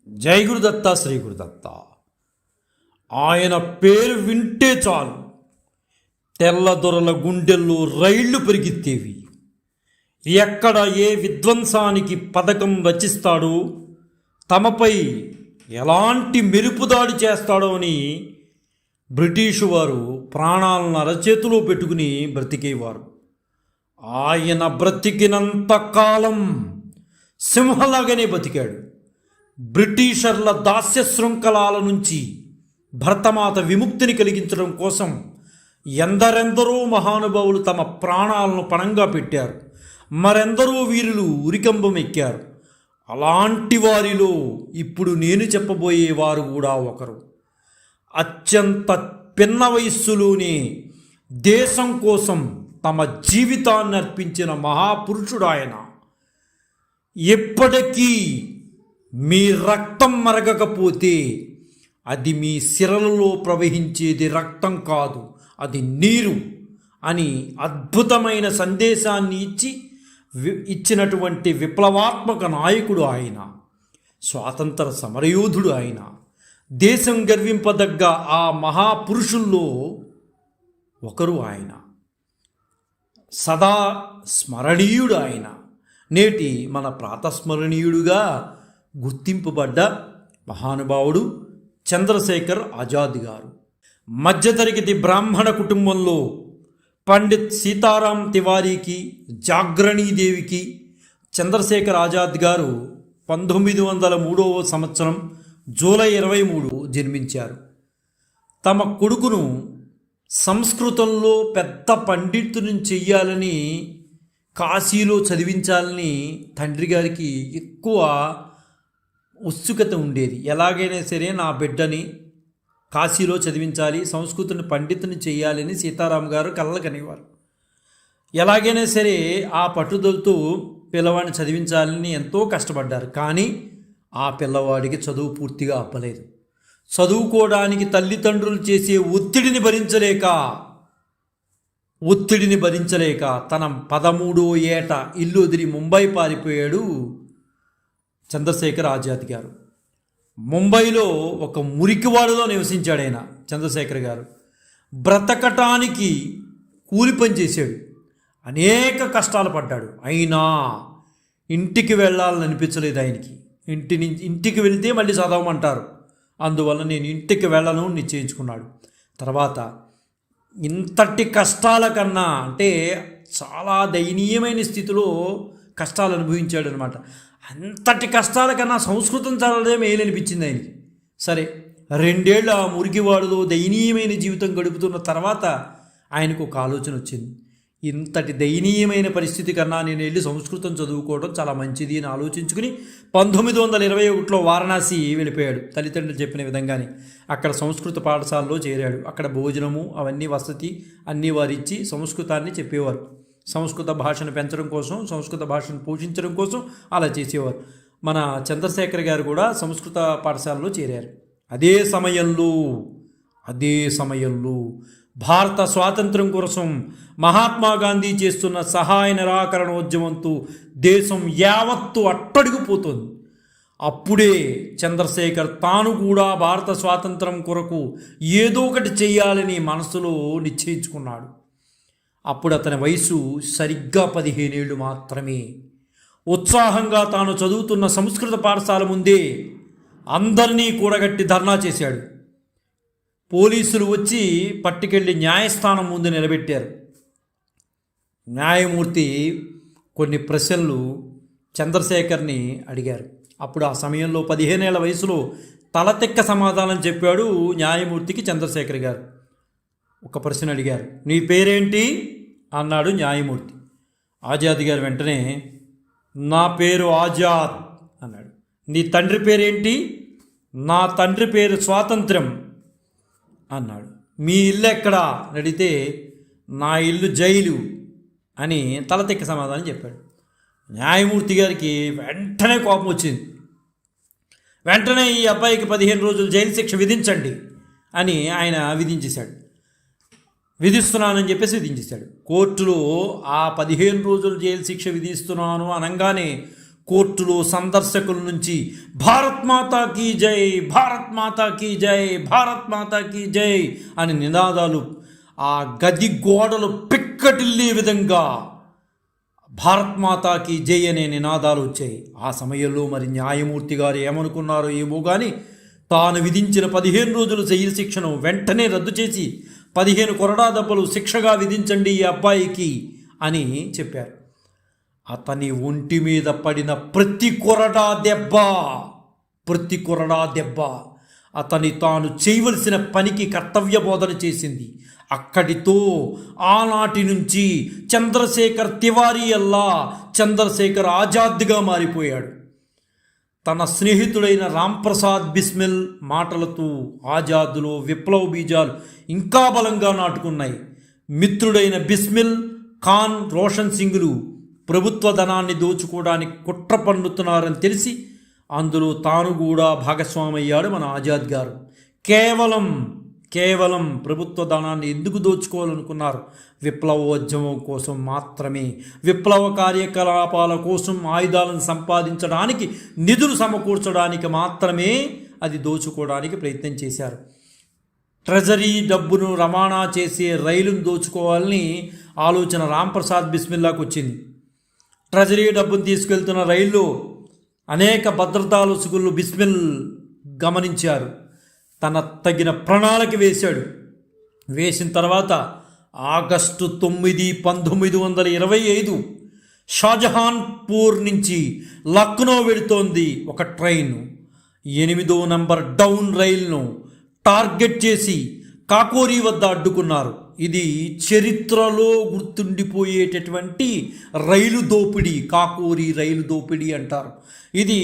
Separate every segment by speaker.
Speaker 1: జై గురుదత్త శ్రీ గురుదత్త. ఆయన పేరు వింటే చాలు తెల్లదొరల గుండెల్లో రైళ్లు పరిగెత్తేవి. ఎక్కడ ఏ విధ్వంసానికి పథకం రచిస్తాడో, తమపై ఎలాంటి మెరుపుదాడి చేస్తాడో అని బ్రిటిషు వారు ప్రాణాలను అరచేతిలో పెట్టుకుని బ్రతికేవారు. ఆయన బ్రతికినంత కాలం సింహలాగానే బతికాడు. బ్రిటిషర్ల దాస్య శృంఖలాల నుంచి భరతమాత విముక్తిని కలిగించడం కోసం ఎందరెందరో మహానుభావులు తమ ప్రాణాలను పణంగా పెట్టారు. మరెందరో వీరులు ఉరికంబం ఎక్కారు. అలాంటి వారిలో ఇప్పుడు నేను చెప్పబోయేవారు కూడా ఒకరు. అత్యంత పిన్న వయస్సులోనే దేశం కోసం తమ జీవితాన్ని అర్పించిన మహాపురుషుడు ఆయన. ఎప్పటికీ మీ రక్తం మరగకపోతే అది మీ సిరలలో ప్రవహించేది రక్తం కాదు, అది నీరు అని అద్భుతమైన సందేశాన్ని ఇచ్చినటువంటి విప్లవాత్మక నాయకుడు ఆయన. స్వాతంత్ర సమరయోధుడు ఆయన. దేశం గర్వింపదగ్గ ఆ మహాపురుషుల్లో ఒకరు ఆయన. సదా స్మరణీయుడు ఆయన. నేటి మన ప్రాతస్మరణీయుడుగా గుర్తింపబడ్డ మహానుభావుడు చంద్రశేఖర్ ఆజాద్ గారు. మధ్యతరగతి బ్రాహ్మణ కుటుంబంలో పండిత్ సీతారాం తివారీకి, జాగ్రణీదేవికి చంద్రశేఖర్ ఆజాద్ గారు 1903వ సంవత్సరం జూలై 23 జన్మించారు. తమ కొడుకును సంస్కృతంలో పెద్ద పండితుని చెయ్యాలని, కాశీలో చదివించాలని తండ్రి గారికి ఎక్కువ ఉత్సుకత ఉండేది. ఎలాగైనా సరే నా బిడ్డని కాశీలో చదివించాలి, సంస్కృతిని పండితుని చేయాలని సీతారాం గారు కలలు కనేవారు. ఎలాగైనా సరే ఆ పట్టుదలతో పిల్లవాడిని చదివించాలని ఎంతో కష్టపడ్డారు. కానీ ఆ పిల్లవాడికి చదువు పూర్తిగా అప్పలేదు. చదువుకోవడానికి తల్లిదండ్రులు చేసే ఒత్తిడిని భరించలేక తన 13వ ఏట ఇల్లు వదిలి ముంబై పారిపోయాడు చంద్రశేఖర్ ఆజాద్ గారు. ముంబైలో ఒక మురికివాడలో నివసించాడు ఆయన చంద్రశేఖర్ గారు. బ్రతకటానికి కూలి పని చేశాడు. అనేక కష్టాలు పడ్డాడు. అయినా ఇంటికి వెళ్ళాలని అనిపించలేదు ఆయనకి. ఇంటికి వెళితే మళ్ళీ చదవమంటారు. అందువల్ల నేను ఇంటికి వెళ్ళను నిశ్చయించుకున్నాడు. తర్వాత ఇంతటి కష్టాల కన్నా, అంటే చాలా దయనీయమైన స్థితిలో కష్టాలు అనుభవించాడు అనమాట. అంతటి కష్టాల కన్నా సంస్కృతం చదవడమే మేలనిపించింది ఆయనకి. సరే, 2 ఏళ్ళు ఆ మురికివాడులో దయనీయమైన జీవితం గడుపుతున్న తర్వాత ఆయనకు ఒక ఆలోచన వచ్చింది. ఇంతటి దయనీయమైన పరిస్థితి కన్నా నేను వెళ్ళి సంస్కృతం చదువుకోవడం చాలా మంచిది అని ఆలోచించుకుని 1921లో వారణాసి వెళ్ళిపోయాడు. తల్లిదండ్రులు చెప్పిన విధంగానే అక్కడ సంస్కృత పాఠశాలలో చేరాడు. అక్కడ భోజనము అవన్నీ వసతి అన్నీ వారిచ్చి సంస్కృతాన్ని చెప్పేవారు. సంస్కృత భాషను పెంచడం కోసం, సంస్కృత భాషను పోషించడం కోసం అలా చేసేవారు. మన చంద్రశేఖర్ గారు కూడా సంస్కృత పాఠశాలలో చేరారు. అదే సమయంలో భారత స్వాతంత్రం కోసం మహాత్మా గాంధీ చేస్తున్న సహాయ నిరాకరణోద్యమంతో దేశం యావత్తు అట్టడిగిపోతుంది. అప్పుడే చంద్రశేఖర్ తాను కూడా భారత స్వాతంత్రం కొరకు ఏదో ఒకటి చేయాలని మనసులో నిశ్చయించుకున్నాడు. అప్పుడు అతని వయసు సరిగ్గా 15 ఏళ్ళు మాత్రమే. ఉత్సాహంగా తాను చదువుతున్న సంస్కృత పాఠశాల ముందే అందరినీ కూడగట్టి ధర్నా చేశాడు. పోలీసులు వచ్చి పట్టుకెళ్ళి న్యాయస్థానం ముందు నిలబెట్టారు. న్యాయమూర్తి కొన్ని ప్రశ్నలు చంద్రశేఖర్ని అడిగారు. అప్పుడు ఆ సమయంలో 15 ఏళ్ల వయసులో తలతెక్క సమాధానం చెప్పాడు న్యాయమూర్తికి చంద్రశేఖర్ గారు. ఒక ప్రశ్న అడిగారు, నీ పేరేంటి అన్నాడు న్యాయమూర్తి. ఆజాద్ గారు వెంటనే నా పేరు ఆజాద్ అన్నాడు. నీ తండ్రి పేరేంటి? నా తండ్రి పేరు స్వాతంత్ర్యం అన్నాడు. మీ ఇల్లు ఎక్కడా అని అడిగితే నా ఇల్లు జైలు అని తలతెక్క సమాధానం చెప్పాడు. న్యాయమూర్తి గారికి వెంటనే కోపం వచ్చింది. వెంటనే ఈ అబ్బాయికి 15 రోజులు జైలు శిక్ష విధించండి అని ఆయన విధిస్తున్నానని చెప్పేసి విధించేశాడు. కోర్టులో ఆ 15 రోజులు జైలు శిక్ష విధిస్తున్నాను అనగానే కోర్టులో సందర్శకుల నుంచి భారత్ మాతా కీ జై, భారత్ మాతా కీ జై, భారత్ మాతా కీ జై అని నినాదాలు ఆ గది గోడలు పిక్కటిల్లే విధంగా భారత్ మాతాకి జై అనే నినాదాలు వచ్చాయి. ఆ సమయంలో మరి న్యాయమూర్తి గారు ఏమనుకున్నారో ఏమో కానీ తాను విధించిన 15 రోజుల జైలు శిక్షను వెంటనే రద్దు చేసి 15 కొరడా దెబ్బలు శిక్షగా విధించండి ఈ అబ్బాయికి అని చెప్పారు. అతని ఒంటి మీద పడిన ప్రతి కొరడా దెబ్బ అతని తాను చేయవలసిన పనికి కర్తవ్య బోధన చేసింది. అక్కడితో ఆనాటి నుంచి చంద్రశేఖర్ తివారీ అల్లా చంద్రశేఖర్ ఆజాద్గా మారిపోయాడు. తన స్నేహితుడైన రాంప్రసాద్ బిస్మిల్ మాటలతో ఆజాద్లో విప్లవ బీజాలు ఇంకా బలంగా నాటుకున్నాయి. మిత్రుడైన బిస్మిల్, ఖాన్, రోషన్ సింగ్లు ప్రభుత్వ ధనాన్ని దోచుకోవడానికి కుట్ర పన్నుతున్నారని తెలిసి అందులో తాను కూడా భాగస్వామయ్యాడు మన ఆజాద్ గారు. కేవలం ప్రభుత్వ ధనాన్ని ఎందుకు దోచుకోవాలనుకున్నారు? విప్లవోద్యమం కోసం మాత్రమే, విప్లవ కార్యకలాపాల కోసం ఆయుధాలను సంపాదించడానికి, నిధులు సమకూర్చడానికి మాత్రమే అది దోచుకోవడానికి ప్రయత్నం చేశారు. ట్రెజరీ డబ్బును రవాణా చేసే రైలును దోచుకోవాలని ఆలోచన రాంప్రసాద్ బిస్మిల్లాకు వచ్చింది. ట్రెజరీ డబ్బును తీసుకెళ్తున్న రైల్లో అనేక భద్రతా లొసుగులు బిస్మిల్ గమనించారు. తన తగిన ప్రణాళిక వేసిన తర్వాత ఆగస్టు 9, 1925 షాజహాన్పూర్ నుంచి లక్నో వెళుతోంది ఒక ట్రైన్. 8వ నంబర్ డౌన్ రైలును టార్గెట్ చేసి కాకోరీ వద్ద అడ్డుకున్నారు. ఇది చరిత్రలో గుర్తుండిపోయేటటువంటి రైలు దోపిడీ, కాకోరీ రైలు దోపిడీ అంటారు. ఇది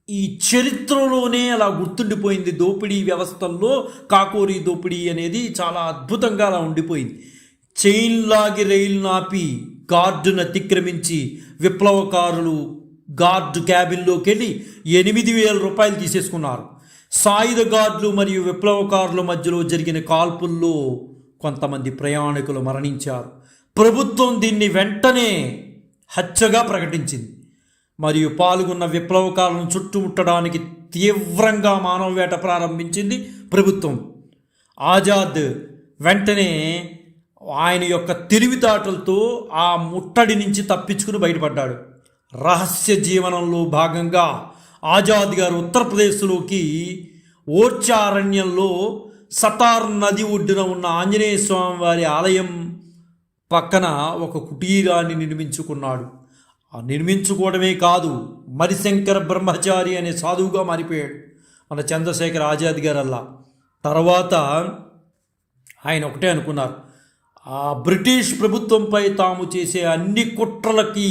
Speaker 1: ఈ చరిత్రలోనే అలా గుర్తుండిపోయింది. దోపిడీ వ్యవస్థల్లో కాకోరీ దోపిడీ అనేది చాలా అద్భుతంగా అలా ఉండిపోయింది. చైన్ లాగి రైలును ఆపి గార్డును అతిక్రమించి విప్లవకారులు గార్డు క్యాబిన్లోకి వెళ్ళి 8,000 రూపాయలు తీసేసుకున్నారు. సాయుధ గార్డులు మరియు విప్లవకారుల మధ్యలో జరిగిన కాల్పుల్లో కొంతమంది ప్రయాణికులు మరణించారు. ప్రభుత్వం దీన్ని వెంటనే హత్యగా ప్రకటించింది మరియు పాల్గొన్న విప్లవకారులను చుట్టుముట్టడానికి తీవ్రంగా మానవ వేట ప్రారంభించింది ప్రభుత్వం. ఆజాద్ వెంటనే ఆయన యొక్క తెలివితేటలతో ఆ ముట్టడి నుంచి తప్పించుకుని బయటపడ్డాడు. రహస్య జీవనంలో భాగంగా ఆజాద్ గారు ఉత్తరప్రదేశ్లోకి ఓర్చారణ్యంలో సతార్ నది ఒడ్డున ఉన్న ఆంజనేయ స్వామి వారి ఆలయం పక్కన ఒక కుటీరాన్ని నిర్మించుకున్నాడు. ఆ నిర్మించుకోవడమే కాదు, మరిశంకర బ్రహ్మచారి అనే సాధువుగా మారిపోయాడు మన చంద్రశేఖర్ ఆజాద్ గారల్లా. తర్వాత ఆయన ఒకటే అనుకున్నారు, ఆ బ్రిటిష్ ప్రభుత్వంపై తాము చేసే అన్ని కుట్రలకి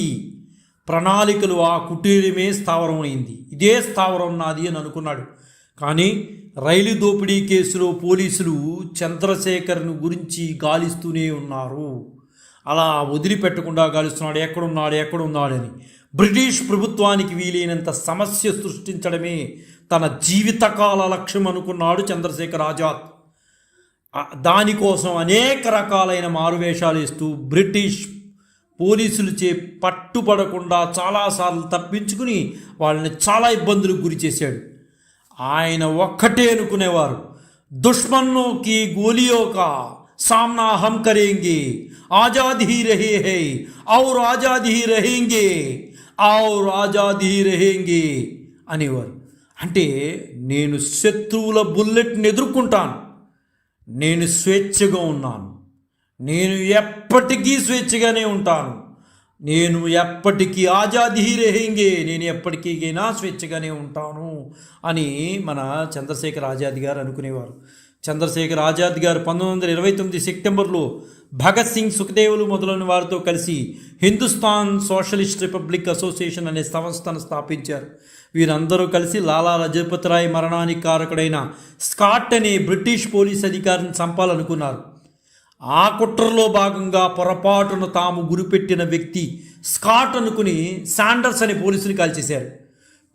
Speaker 1: ప్రణాళికలు ఆ కుటీరమే స్థావరం అయింది, ఇదే స్థావరం నాది అని అనుకున్నాడు. కానీ రైలు దోపిడీ కేసులో పోలీసులు చంద్రశేఖర్ను గురించి గాలిస్తూనే ఉన్నారు. అలా వదిలిపెట్టకుండా గాలిస్తున్నాడు, ఎక్కడున్నాడని. బ్రిటిష్ ప్రభుత్వానికి వీలైనంత సమస్య సృష్టించడమే తన జీవితకాల లక్ష్యం అనుకున్నాడు చంద్రశేఖర్ ఆజాద్. దానికోసం అనేక రకాలైన మారువేషాలు వేస్తూ బ్రిటిష్ పోలీసులచే పట్టుబడకుండా చాలాసార్లు తప్పించుకుని వాళ్ళని చాలా ఇబ్బందులకు గురి చేశాడు. ఆయన ఒక్కటే అనుకునేవారు, దుష్మన్నోకి గోలియోకా सामना हम करेंगे, आज़ाद ही रहे हैं और आज़ाद ही रहेंगे और आज़ाद ही रहेंगे అనేవారు. అంటే నేను శత్రువుల బుల్లెట్ని ఎదుర్కొంటాను, నేను స్వేచ్ఛగా ఉన్నాను, నేను ఎప్పటికీ స్వేచ్ఛగానే ఉంటాను, నేను ఎప్పటికీ ఆజాద్ హీ రహేంగే, నేను ఎప్పటికీనా స్వేచ్ఛగానే ఉంటాను అని మన చంద్రశేఖర్ ఆజాద్ గారు అనుకునేవారు. చంద్రశేఖర్ ఆజాద్ గారు 1929 సెప్టెంబర్లో భగత్ సింగ్, సుఖదేవులు మొదలైన వారితో కలిసి హిందుస్థాన్ సోషలిస్ట్ రిపబ్లిక్ అసోసియేషన్ అనే సంస్థను స్థాపించారు. వీరందరూ కలిసి లాలా లజపత్ రాయ్ మరణానికి కారకుడైన స్కాట్ అనే బ్రిటిష్ పోలీస్ అధికారిని చంపాలనుకున్నారు. ఆ కుట్రలో భాగంగా పొరపాటున తాము గురిపెట్టిన వ్యక్తి స్కాట్ అనుకుని శాండర్స్ అనే పోలీసుని కాల్చేశారు.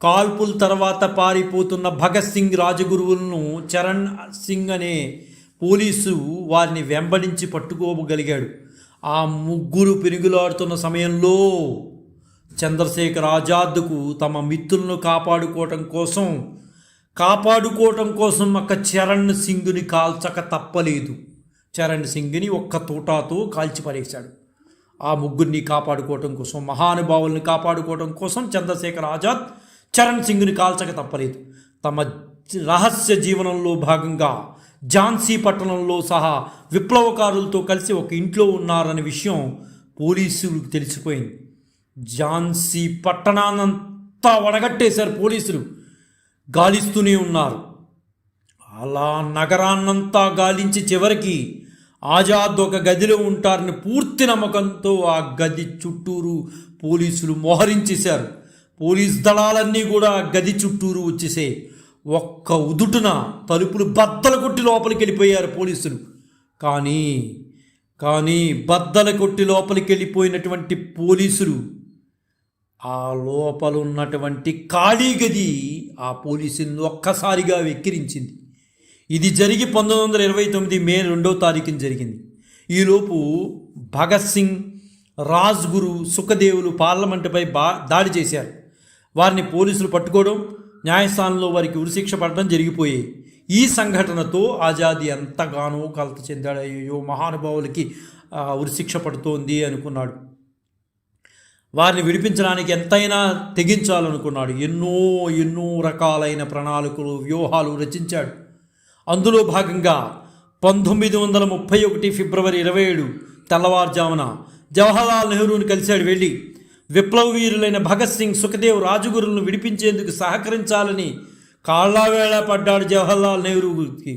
Speaker 1: కాల్పుల తర్వాత పారిపోతున్న భగత్ సింగ్ రాజగురువులను చరణ్ సింగ్ అనే పోలీసు వారిని వెంబడించి పట్టుకోగలిగాడు. ఆ ముగ్గురు పెరుగులాడుతున్న సమయంలో చంద్రశేఖర్ ఆజాద్కు తమ మిత్రులను కాపాడుకోవటం కోసం ఒక చరణ్ సింగ్ని కాల్చక తప్పలేదు. చరణ్ సింగ్ని ఒక్క తూటాతో కాల్చి పడేశాడు. ఆ ముగ్గురిని కాపాడుకోవటం కోసం, మహానుభావుల్ని కాపాడుకోవటం కోసం చంద్రశేఖర్ ఆజాద్ చరణ్ సింగ్ని కాల్చక తప్పలేదు. తమ రహస్య జీవనంలో భాగంగా ఝాన్సీ పట్టణంలో సహా విప్లవకారులతో కలిసి ఒక ఇంట్లో ఉన్నారనే విషయం పోలీసులకు తెలిసిపోయింది. ఝాన్సీ పట్టణాన్నంతా వడగట్టేశారు పోలీసులు. గాలిస్తూనే ఉన్నారు. అలా నగరాన్నంతా గాలించి చివరికి ఆజాద్ ఒక గదిలో ఉంటారని పూర్తి నమ్మకంతో ఆ గది చుట్టూరు పోలీసులు మోహరించేశారు. పోలీస్ దళాలన్నీ కూడా గది చుట్టూరు వచ్చేసాయి. ఒక్క ఉదుటున తలుపులు బద్దలు కొట్టి లోపలికి వెళ్ళిపోయారు పోలీసులు. కానీ బద్దలు కొట్టి లోపలికి వెళ్ళిపోయినటువంటి పోలీసులు ఆ లోపల ఉన్నటువంటి ఖాళీ గది ఆ పోలీసులను ఒక్కసారిగా వెక్కిరించింది. ఇది జరిగి 1929 మే 2వ తారీఖున జరిగింది. ఈలోపు భగత్ సింగ్, రాజ్గురు, సుఖదేవులు పార్లమెంటుపై దాడి చేశారు. వారిని పోలీసులు పట్టుకోవడం, న్యాయస్థానంలో వారికి ఉరిశిక్ష పడడం జరిగిపోయాయి. ఈ సంఘటనతో ఆజాద్ ఎంతగానో కలత చెందాడు. అయ్యో, మహానుభావులకి ఉరిశిక్ష పడుతోంది అనుకున్నాడు. వారిని విడిపించడానికి ఎంతైనా తెగించాలనుకున్నాడు. ఎన్నో రకాలైన ప్రణాళికలు, వ్యూహాలు రచించాడు. అందులో భాగంగా 1931 ఫిబ్రవరి 27 తెల్లవారుజామున జవహర్లాల్ నెహ్రూని కలిశాడు. వెళ్ళి విప్లవ వీరులైన భగత్ సింగ్, సుఖదేవ్, రాజగురులను విడిపించేందుకు సహకరించాలని కాళ్ళావేళ పడ్డాడు జవహర్లాల్ నెహ్రూకి.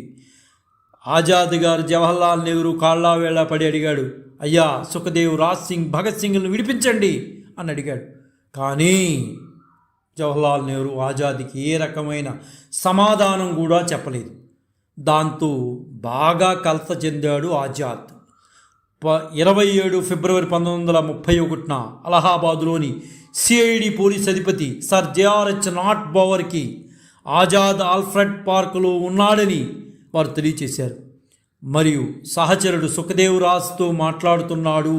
Speaker 1: ఆజాద్ గారు జవహర్లాల్ నెహ్రూ కాళ్ళావేళ పడి అడిగాడు, అయ్యా సుఖదేవ్, రాజ్ సింగ్, భగత్ సింగ్లను విడిపించండి అని అడిగాడు. కానీ జవహర్లాల్ నెహ్రూ ఆజాద్కి ఏ రకమైన సమాధానం కూడా చెప్పలేదు. దాంతో బాగా కలత చెందాడు ఆజాద్. 27 ఫిబ్రవరి 1931 అలహాబాదులోని సిఐడి పోలీస్ అధిపతి సర్ జేఆర్హెచ్ నాట్ బోవర్కి ఆజాద్ ఆల్ఫ్రెడ్ పార్కులో ఉన్నాడని వారు తెలియచేశారు. మరియు సహచరుడు సుఖదేవ్ రాజ్తో మాట్లాడుతున్నాడు.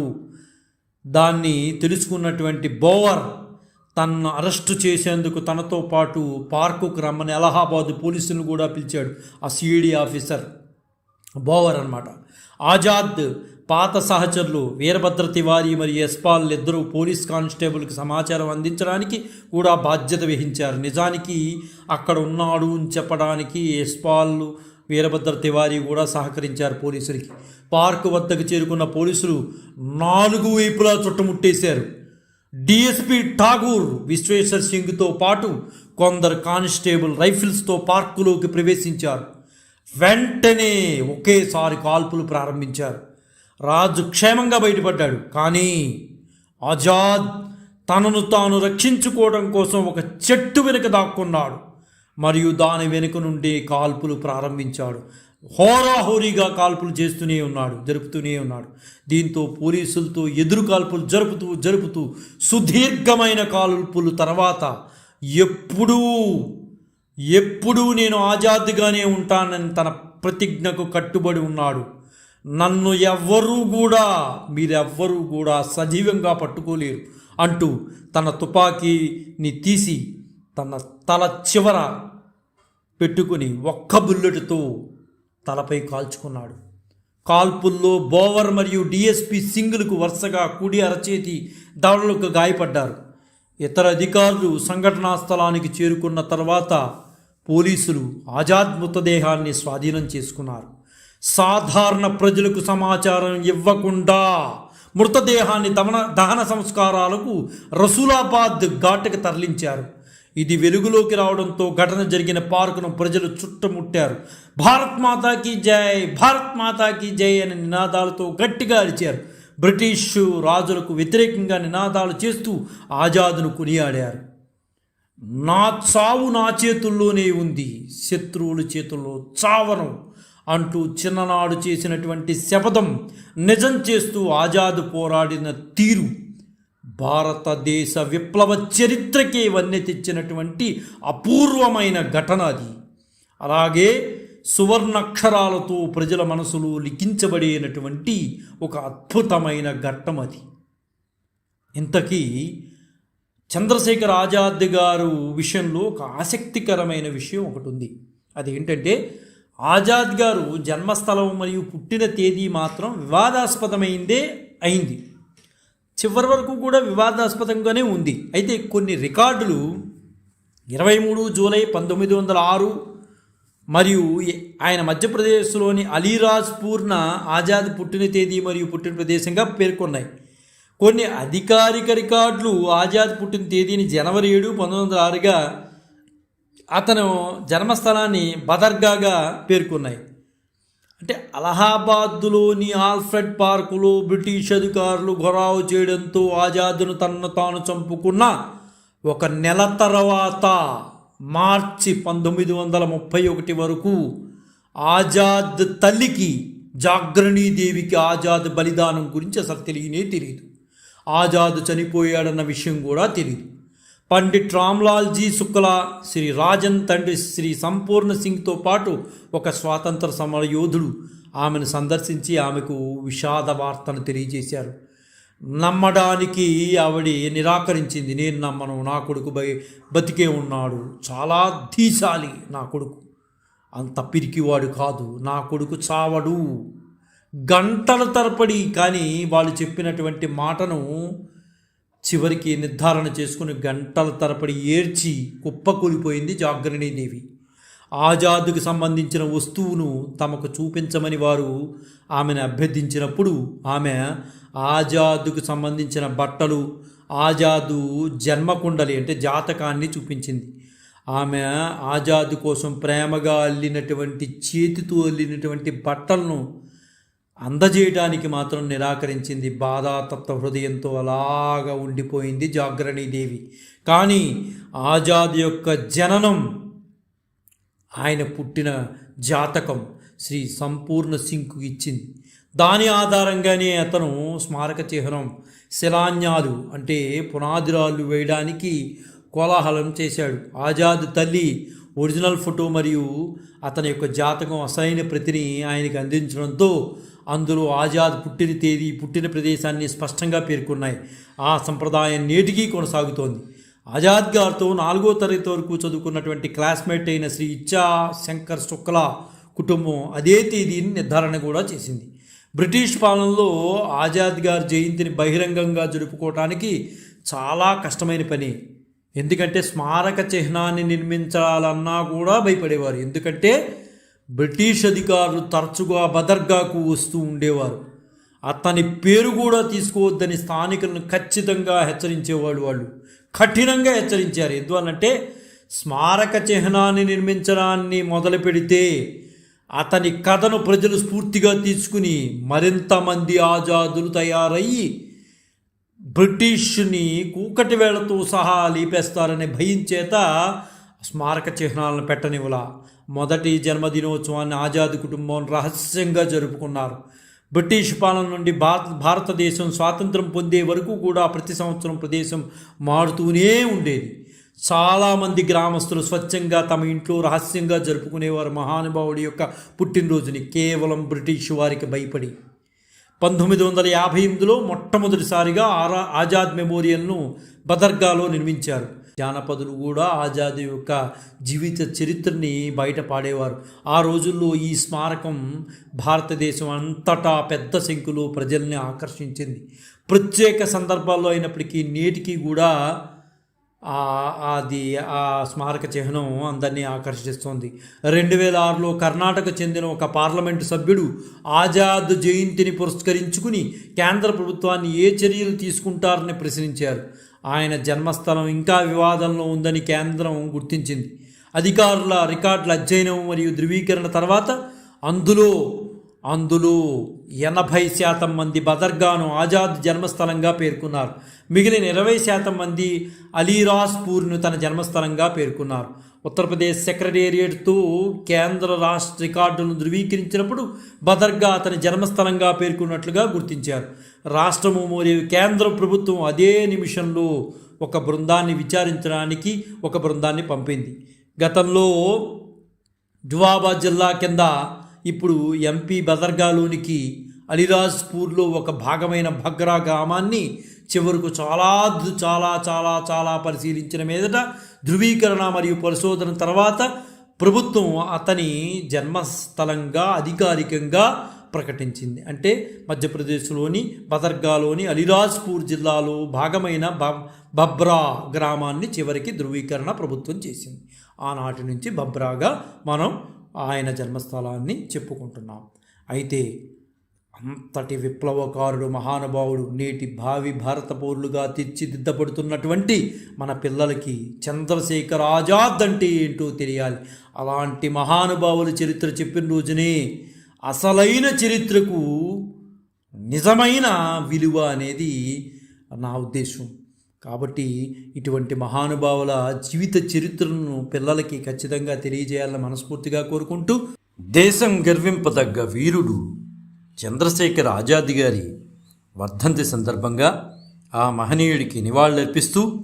Speaker 1: దాన్ని తెలుసుకున్నటువంటి బోవర్ తనను అరెస్టు చేసేందుకు తనతో పాటు పార్కుకు రమ్మని అలహాబాద్ పోలీసులను కూడా పిలిచాడు. ఆ సిఐడి ఆఫీసర్ బోవర్ అన్నమాట. ఆజాద్ పాత సహచరులు వీరభద్ర తివారీ మరియు యశ్పాల్ ఇద్దరు పోలీస్ కానిస్టేబుల్కి సమాచారం అందించడానికి కూడా బాధ్యత వహించారు. నిజానికి అక్కడ ఉన్నాడు అని చెప్పడానికి యశ్పాల్, వీరభద్ర తివారీ కూడా సహకరించారు పోలీసులకి. పార్కు వద్దకు చేరుకున్న పోలీసులు 4 వైపులా చుట్టుముట్టేశారు. డిఎస్పి ఠాగూర్, విశ్వేశ్వర్ సింగ్తో పాటు కొందరు కానిస్టేబుల్ రైఫిల్స్తో పార్కులోకి ప్రవేశించారు. వెంటనే ఒకేసారి కాల్పులు ప్రారంభించారు. రాజు క్షేమంగా బయటపడ్డాడు. కానీ ఆజాద్ తనను తాను రక్షించుకోవడం కోసం ఒక చెట్టు వెనుక దాక్కున్నాడు మరియు దాని వెనుక నుండి కాల్పులు ప్రారంభించాడు. హోరాహోరీగా కాల్పులు జరుపుతూనే ఉన్నాడు. దీంతో పోలీసులతో ఎదురు కాల్పులు జరుపుతూ సుదీర్ఘమైన కాల్పులు తర్వాత ఎప్పుడూ నేను ఆజాద్గానే ఉంటానని తన ప్రతిజ్ఞకు కట్టుబడి ఉన్నాడు. నన్ను మీరెవ్వరూ కూడా సజీవంగా పట్టుకోలేరు అంటూ తన తుపాకీని తీసి తన తల చివర పెట్టుకుని ఒక్క బుల్లెట్తో తలపై కాల్చుకున్నాడు. కాల్పుల్లో బోవర్ మరియు డిఎస్పి సింగ్లకు వరుసగా కుడి అరచేతి దవడలకు గాయపడ్డారు. ఇతర అధికారులు సంఘటనా స్థలానికి చేరుకున్న తర్వాత పోలీసులు ఆజాద్ మృతదేహాన్ని స్వాధీనం చేసుకున్నారు. సాధారణ ప్రజలకు సమాచారం ఇవ్వకుండా మృతదేహాన్ని దహన సంస్కారాలకు రసూలాబాద్ ఘాట్కి తరలించారు. ఇది వెలుగులోకి రావడంతో ఘటన జరిగిన పార్కును ప్రజలు చుట్టుముట్టారు. భారత్ మాతాకి జై, భారత్ మాతాకి జై అనే నినాదాలతో గట్టిగా అరిచారు. బ్రిటిష్ రాజులకు వ్యతిరేకంగా నినాదాలు చేస్తూ ఆజాద్ను కొనియాడారు. నా చావు నా చేతుల్లోనే ఉంది, శత్రువుల చేతుల్లో చావను అంటూ చిన్ననాడు చేసినటువంటి శపథం నిజం చేస్తూ ఆజాద్ పోరాడిన తీరు భారతదేశ విప్లవ చరిత్రకే వన్నె తెచ్చినటువంటి అపూర్వమైన ఘటన అది. అలాగే సువర్ణాక్షరాలతో ప్రజల మనసులో లిఖించబడినటువంటి ఒక అద్భుతమైన ఘట్టం అది. ఇంతకీ చంద్రశేఖర్ ఆజాద్ గారు విషయంలో ఒక ఆసక్తికరమైన విషయం ఒకటి ఉంది. అదేంటంటే ఆజాద్ గారు జన్మస్థలం మరియు పుట్టిన తేదీ మాత్రం వివాదాస్పదమైందే అయింది. చివరి వరకు కూడా వివాదాస్పదంగానే ఉంది. అయితే కొన్ని రికార్డులు 23 జూలై 1906 మరియు ఆయన మధ్యప్రదేశ్లోని అలీరాజ్పూర్న ఆజాద్ పుట్టిన తేదీ మరియు పుట్టిన ప్రదేశంగా పేర్కొన్నాయి. కొన్ని అధికారిక రికార్డులు ఆజాద్ పుట్టిన తేదీని జనవరి 7, 1906గా అతను జన్మస్థలాన్ని బదర్గాగా పేర్కొన్నాయి. అంటే అలహాబాద్లోని ఆల్ఫ్రెడ్ పార్కులో బ్రిటిష్ అధికారులు ఘొరావు చేయడంతో ఆజాద్ను తనను తాను చంపుకున్న ఒక నెల తర్వాత మార్చి 1931 వరకు ఆజాద్ తల్లికి జాగ్రణీ దేవికి ఆజాద్ బలిదానం గురించి అసలు తెలియదు. ఆజాద్ చనిపోయాడన్న విషయం కూడా తెలియదు. పండిట్ రామ్లాల్జీ శుక్లా, శ్రీ రాజన్ తండ్రి శ్రీ సంపూర్ణ సింగ్తో పాటు ఒక స్వాతంత్ర సమర యోధుడు ఆమెను సందర్శించి ఆమెకు విషాద వార్తను తెలియజేశారు. నమ్మడానికి ఆవిడ నిరాకరించింది. నేను నమ్మను, నా కొడుకు బతికే ఉన్నాడు, చాలా ధీశాలి, నా కొడుకు అంత పిరికివాడు కాదు, నా కొడుకు చావడు. గంటల తరబడి కానీ వాళ్ళు చెప్పినటువంటి మాటను చివరికి నిర్ధారణ చేసుకుని గంటల తరబడి ఏడ్చి కుప్పకూలిపోయింది జాగ్రణీదేవి. ఆజాద్కు సంబంధించిన వస్తువును తమకు చూపించమని వారు ఆమెను అభ్యర్థించినప్పుడు ఆమె ఆజాద్కు సంబంధించిన బట్టలు, ఆజాదు జన్మకుండలి అంటే జాతకాన్ని చూపించింది. ఆమె ఆజాద్ కోసం ప్రేమగా అల్లినటువంటి చేతితో అల్లినటువంటి బట్టలను అందజేయడానికి మాత్రం నిరాకరించింది. బాధాతప్త హృదయంతో అలాగా ఉండిపోయింది జాగ్రణీదేవి. కానీ ఆజాద్ యొక్క జననం, ఆయన పుట్టిన జాతకం శ్రీ సంపూర్ణ సింగ్కు ఇచ్చింది. దాని ఆధారంగానే అతను స్మారక చిహ్నం, శిలాన్యాలు అంటే పునాదిరాళ్ళు వేయడానికి కోలాహలం చేశాడు. ఆజాద్ తల్లి ఒరిజినల్ ఫోటో మరియు అతని యొక్క జాతకం అసలైన ప్రతిని ఆయనకి అందించడంతో అందులో ఆజాద్ పుట్టిన తేదీ, పుట్టిన ప్రదేశాన్ని స్పష్టంగా పేర్కొన్నాయి. ఆ సంప్రదాయం నేటికీ కొనసాగుతోంది. ఆజాద్ గారితో 4వ తరగతి వరకు చదువుకున్నటువంటి క్లాస్మేట్ అయిన శ్రీ ఇచ్చా శంకర్ శుక్లా కుటుంబం అదే తేదీని నిర్ధారణ కూడా చేసింది. బ్రిటిష్ పాలనలో ఆజాద్ గారి జయంతిని బహిరంగంగా జరుపుకోవటానికి చాలా కష్టమైన పని. ఎందుకంటే స్మారక చిహ్నాన్ని నిర్మించాలన్నా కూడా భయపడేవారు. ఎందుకంటే బ్రిటిష్ అధికారులు తరచుగా బదర్గాకు వస్తూ ఉండేవారు. అతని పేరు కూడా తీసుకోవద్దని స్థానికులను ఖచ్చితంగా హెచ్చరించేవాడు. వాళ్ళు కఠినంగా హెచ్చరించారు. ఎందువల్లంటే స్మారక చిహ్నాన్ని నిర్మించడాన్ని మొదలు పెడితే అతని కథను ప్రజలు స్ఫూర్తిగా తీసుకుని మరింతమంది ఆజాదులు తయారయ్యి బ్రిటిష్ని కూకటి వేళతో సహా లేపేస్తారనే భయం చేత స్మారక చిహ్నాలను పెట్టనివ్వలా. మొదటి జన్మదినోత్సవాన్ని ఆజాద్ కుటుంబం రహస్యంగా జరుపుకున్నారు. బ్రిటిష్ పాలన నుండి భారతదేశం స్వాతంత్రం పొందే వరకు కూడా ప్రతి సంవత్సరం ప్రదేశం మారుతూనే ఉండేది. చాలామంది గ్రామస్తులు స్వచ్ఛంగా తమ ఇంట్లో రహస్యంగా జరుపుకునేవారు మహానుభావుడి యొక్క పుట్టినరోజుని, కేవలం బ్రిటిష్ వారికి భయపడి. 1958లో మొట్టమొదటిసారిగా ఆజాద్ మెమోరియల్ను బదర్గాలో నిర్మించారు. జానపదులు కూడా ఆజాద్ యొక్క జీవిత చరిత్రని బయట పాడేవారు. ఆ రోజుల్లో ఈ స్మారకం భారతదేశం అంతటా పెద్ద సంఖ్యలో ప్రజల్ని ఆకర్షించింది. ప్రత్యేక సందర్భాల్లో అయినప్పటికీ నేటికి కూడా అది ఆ స్మారక చిహ్నం అందరినీ ఆకర్షిస్తుంది. 2006లో కర్ణాటక చెందిన ఒక పార్లమెంటు సభ్యుడు ఆజాద్ జయంతిని పురస్కరించుకుని కేంద్ర ప్రభుత్వాన్ని ఏ చర్యలు తీసుకుంటారని ప్రశ్నించారు. ఆయన జన్మస్థలం ఇంకా వివాదంలో ఉందని కేంద్రం గుర్తించింది. అధికారుల రికార్డుల అధ్యయనం మరియు ధృవీకరణ తర్వాత అందులో 80% మంది బదర్గాను ఆజాద్ జన్మస్థలంగా పేర్కొన్నారు. మిగిలిన 20% మంది అలీరాజ్పూర్ను తన జన్మస్థలంగా పేర్కొన్నారు. ఉత్తరప్రదేశ్ సెక్రటేరియట్తో కేంద్ర రాష్ట్ర రికార్డులను ధృవీకరించినప్పుడు బదర్గా అతని జన్మస్థలంగా పేర్కొన్నట్లుగా గుర్తించారు. రాష్ట్రము మరియు కేంద్ర ప్రభుత్వం అదే నిమిషంలో ఒక బృందాన్ని విచారించడానికి ఒక బృందాన్ని పంపింది. గతంలో జువాబాద్ జిల్లా కింద ఇప్పుడు ఎంపీ బదర్గాలోనికి అలీరాజ్పూర్లో ఒక భాగమైన భగ్రా గ్రామాన్ని చివరకు చాలా చాలా చాలా చాలా పరిశీలించిన మీదట ధృవీకరణ మరియు పరిశోధన తర్వాత ప్రభుత్వం అతని జన్మస్థలంగా అధికారికంగా ప్రకటించింది. అంటే మధ్యప్రదేశ్లోని బదర్గాలోని అలీరాజ్పూర్ జిల్లాలో భాగమైన బబ్రా గ్రామాన్ని చివరికి ధృవీకరణ ప్రభుత్వం చేసింది. ఆనాటి నుంచి బబ్రాగా మనం ఆయన జన్మస్థలాన్ని చెప్పుకుంటున్నాం. అయితే అంతటి విప్లవకారుడు, మహానుభావుడు, నేటి భావి భారత పౌరులుగా తీర్చిదిద్దబడుతున్నటువంటి మన పిల్లలకి చంద్రశేఖర్ ఆజాద్ అంటే ఏంటో తెలియాలి. అలాంటి మహానుభావుల చరిత్ర చెప్పిన రోజునే అసలైన చరిత్రకు నిజమైన విలువ అనేది నా ఉద్దేశం. కాబట్టి ఇటువంటి మహానుభావుల జీవిత చరిత్రను పిల్లలకి ఖచ్చితంగా తెలియజేయాలని మనస్ఫూర్తిగా కోరుకుంటూ, దేశం గర్వింపదగ్గ వీరుడు చంద్రశేఖర్ ఆజాద్ గారి వర్ధంతి సందర్భంగా ఆ మహనీయుడికి నివాళులర్పిస్తూ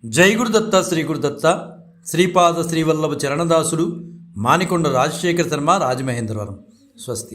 Speaker 1: జై గురుదత్త, శ్రీ గురుదత్త, శ్రీపాద శ్రీవల్లభ చరణదాసుడు, మానికొండ రాజశేఖర శర్మ, రాజమహేంద్రవరం. స్వస్తి.